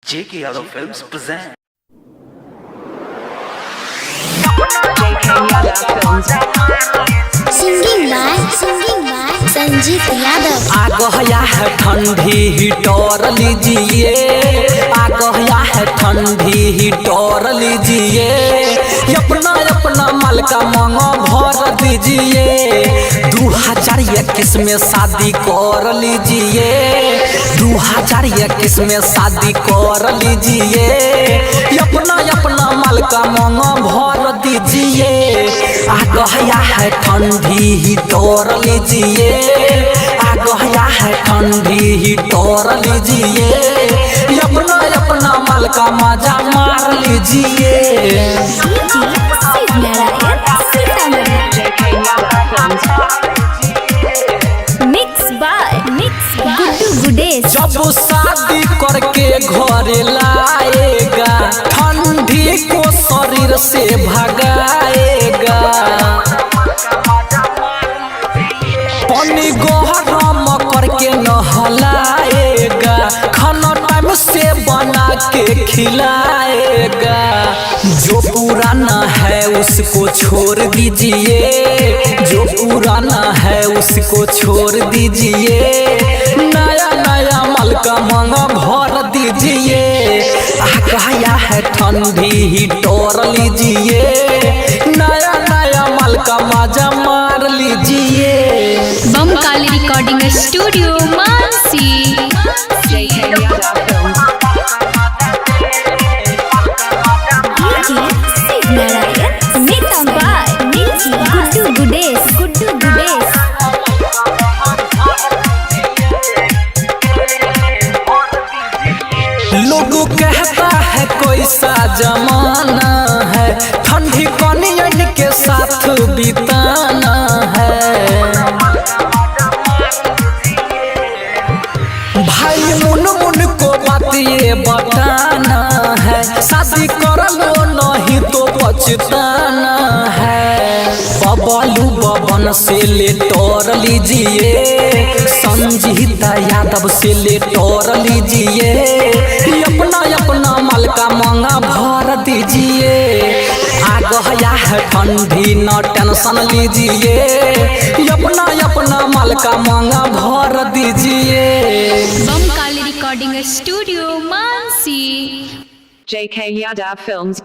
JK Yadav Films present. Singing by Sanjeet Yadav. आ गया है ठंडी हीटर लीजिए, आ गया है ठंडी हीटर लीजिए, अपना अपना माल का मांगो भर दीजिए। 2021 में शादी कर लीजिए, 2021 में शादी कर लीजिए, अपना अपना माल का मांगो भर दीजिए। आ गया है ठंडी हीटर लीजिए, आ गया है ठंडी हीटर लीजिए, अपना अपना माल का मजा मार लीजिए। गुड्डू गुडेश। जब शादी करके घर लाएगा, ठंडी को शरीर से भगाएगा, पानी गरम करके नहलाएगा, खाना टाइम से बना के खिलाएगा। जो पुराना है उसको छोड़ दीजिए, जो पुराना है उसको छोड़ दीजिए, नया नया माल का मांगा भर दीजिए। आ गया है ठंडी हीटर लीजिए, नया नया माल का मजा मार लीजिए। बम काली रिकॉर्डिंग स्टूडियो मानसी। गुड्डू गुडेश। लोगों कहता है कोई सा जमाना है, ठंडी कनियन के साथ बिताना है। भाई मुन मुन को बात ये बताना है, शादी कर लो नहीं तो पछताना है। बबलू बबन से लेटर लीजिए, संजीता यादव से लेटर लीजिए, अपना अपना माल का मांगा भर दीजिए। आ गया है ठंडी न टेंशन लीजिए, अपना अपना माल का मांगा भर दीजिए। Bam Kali recording studio Mansi. JK Yadav Films